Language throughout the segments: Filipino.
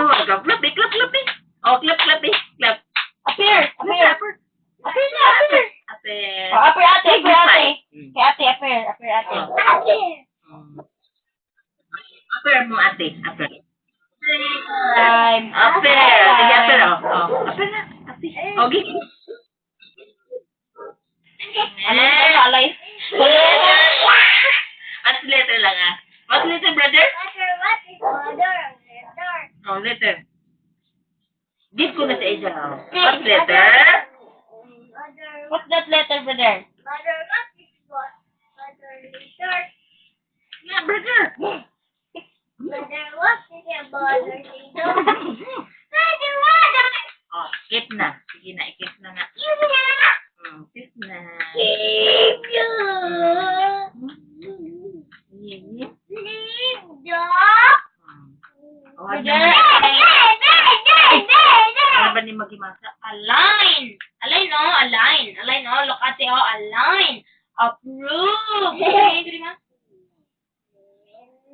Clap, clap, eh. Oh, clap, clap, eh. Clap. Appear. Appear. Appear na, appear. Appear. Oh, appear ate, appear ate. Mm. Kay ate, appear ate. Appear mo, ate. Appear. Time. Appear. Sige, appear, oh. Oh, appear na. Appear. Okay. Ano ba alay? What's letter lang, ah? What's letter, brother? Oh, letter. Give ko na sa isa. What's letter? What's that letter, brother? Yeah, brother. Oh, skip na. Sige na, skip na nga. Skip na. Oh, Brother. ano ba ni magimasa? Align. Align, oh. Align. Align, oh. Look at it, oh. Align. Approve.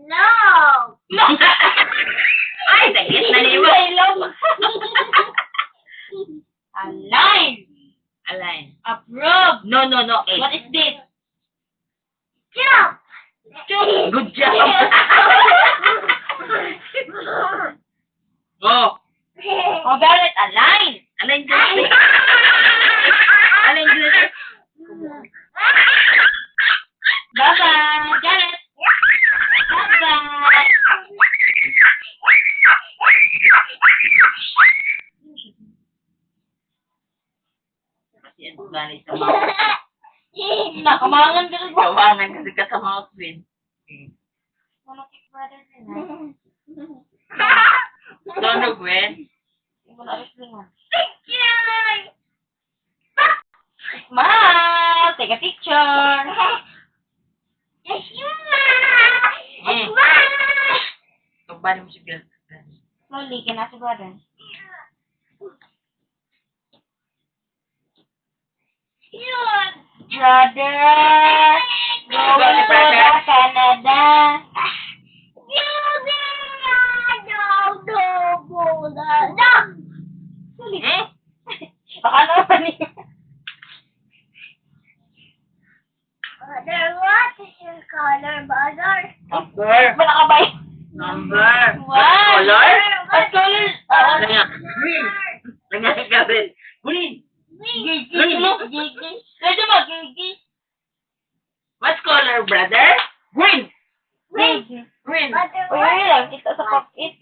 No. Ay, dagit na ni mo. Align. Align. Approve. No. Eh. What is this? Good job. Oh. Oh, Garrett, align. Align dyan. Align dyan. Bye-bye. Garrett. Bye-bye. Yan, galing sa mouse. Nakamangan ka rin ba? Kawangan kasi ka sa mouse, Win. Manakit brother din, Dono, Gwen. Smile! Take a picture! Tumbali mo si Bill. Slowly, can I see brother? Brother! Going to Canada! Baka naman niya. Number. Wala ka ba? Number. What? Color? What color? Langa. Green. Langa ka rin. Green. Gigi mo? Gigi? Pwede mo, Gigi? What's color, brother? Green. Gigi. Green. Uy, lang, kita sa pocket.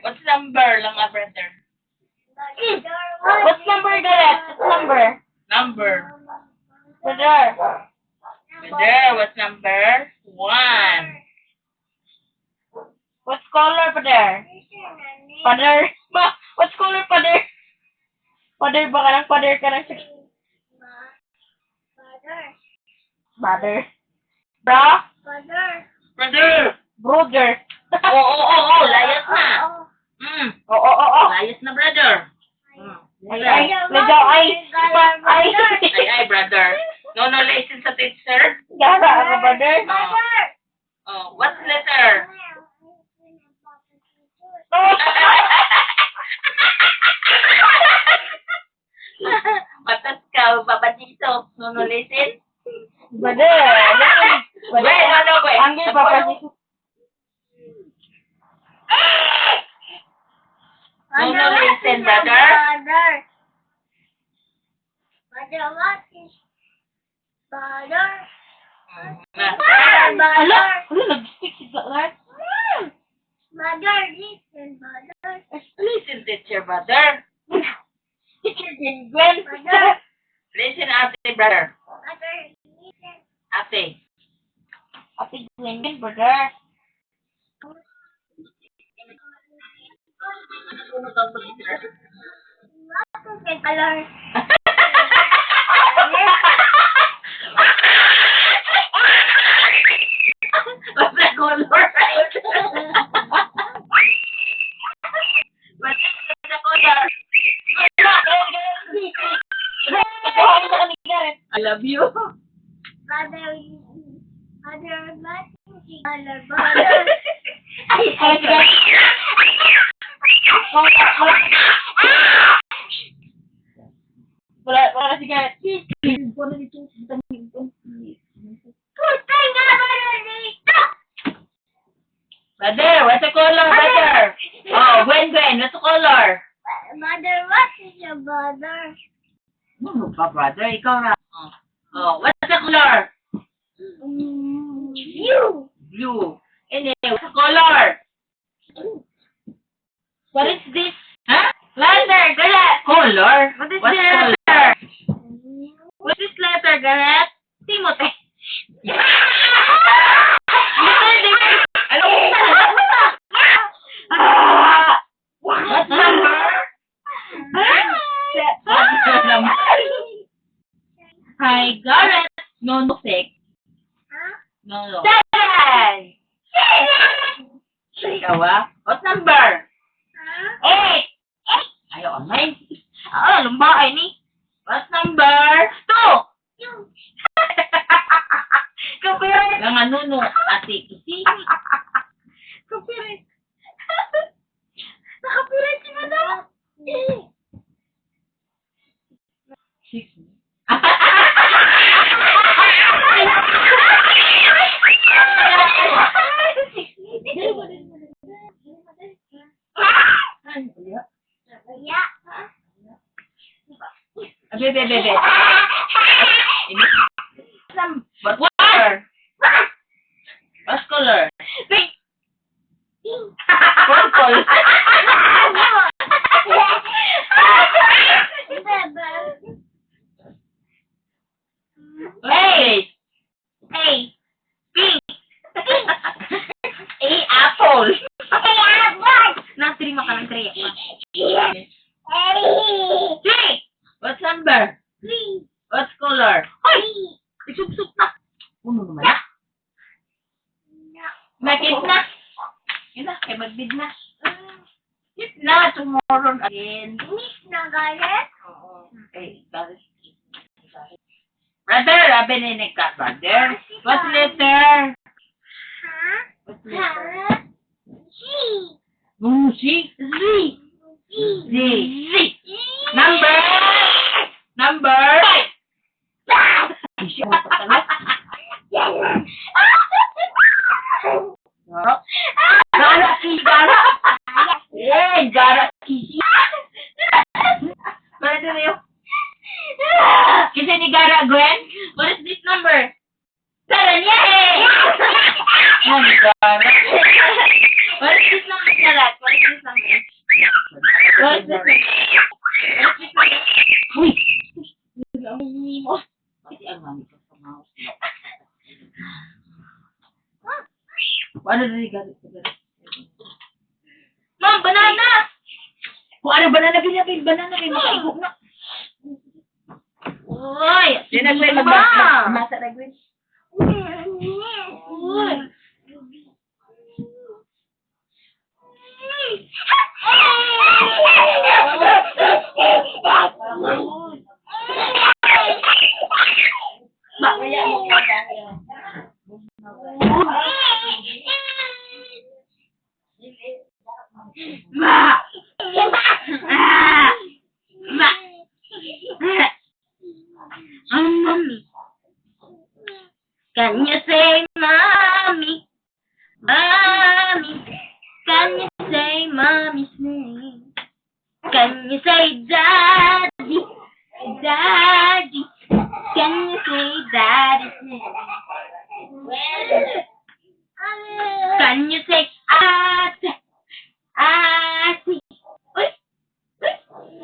What's number, langa, brother? What's number, Garrett? What's number? Number. Brother. Brother, what's number? 1. What's color, brother? Father. Ma, what's color, father? Father ba ka ng father ka ng Father. Bra? Brother. Brother. Oo, layas na. Oo. Layas na, brother. Ay. Legaw, ay. Ay. Ay, brother. No license sa teacher. Gara ako, brother. Oh, what's letter? Matas ka, Papa Dito. No license? Brother. Wait, no, wait. Anggi, Papa Jesus. No license, brother. Hala, nag-stick si Garrett. Listen, teacher, brother. Teacher Gwen. Listen, ate, brother. Ate. Ate Gwen, brother. What's the color? What's the color? I love you. Ay, Wala kasi Garrett. Brother, what's the color, brother? Oh, Gwen, what's the color? Mother, what is your brother? Ano pa, brother? Ikaw na. Oh, what's the color? You. Blue. And then, what's the color? What is this? Huh? Letter, Garrett. Color? What is What's this color? letter? What is this letter, Garrett? Timothy. What number? Hi, Garrett. No, 6. Huh? No. 7. Ikaw ah? What number? Huh? 8. Ayaw, online. Lumbaay ni. What number? 2. You. Copyright. Lang ano no, ate isi. Copyright. Nakapiright si Madam. 6. Yeah. Bebe. What color? What color? Pink. Purple. Hey! A. Pink. A apple. Natrima ka ng 3. 3. What number? What color? Hoy! Isubsub na. Uno naman na. Nakit na. Yun na, kay magbid na. Yun na, tomorrow again. Miss Nagalit? Oo. Okay, galis. Brother, abeninig ka, brother. What letter? Huh? What letter? G. C. Z. Z. Number? Number? 5. Isip mo pa talaga. Gara kisi. Eh, gara kisi. Brother na yun. Kasi ni Gara Gwen? What is this number? 7, yay! Oh, Gara. What is this number, Garrett? What is this number? What is this number? Uy! Mo. Kasi ang mami ko sa mouse. Ano na ni Gara? Ma'am, banana! Kung ano, banana, makaigok na. Uy! Yan na, Gwen, Ma! masa na, Gwen. Uy! Kaya mo ka Ma! Ma! Mommy. Can you say mommy? Mommy. Can you say mommy's name? Can you say daddy? Daddy. Can you say daddy's name? Can you say ate? Ate. Uy! Uy!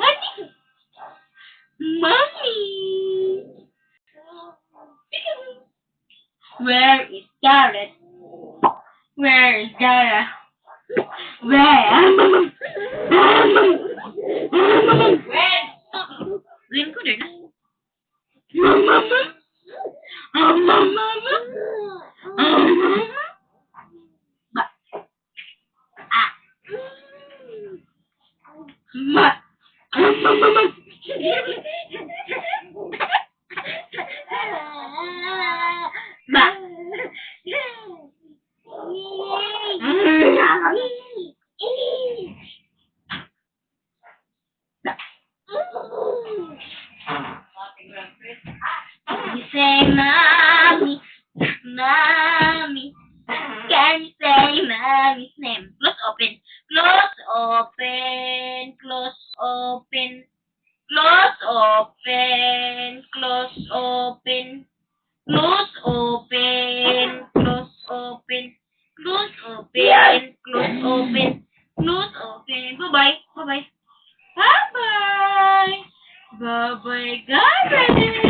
Ate! Mommy! Where is Garrett? Where is Gara? Where? Rin ko din. mommy? Mommy. Can you say mommy's name? Close, open. Close, open. Close, open. Close, open. Close, open. Close, open. Close, open. Close, open. Close, open. Close, open. Bye-bye. Bye-bye. Bye-bye. Bye-bye, guys.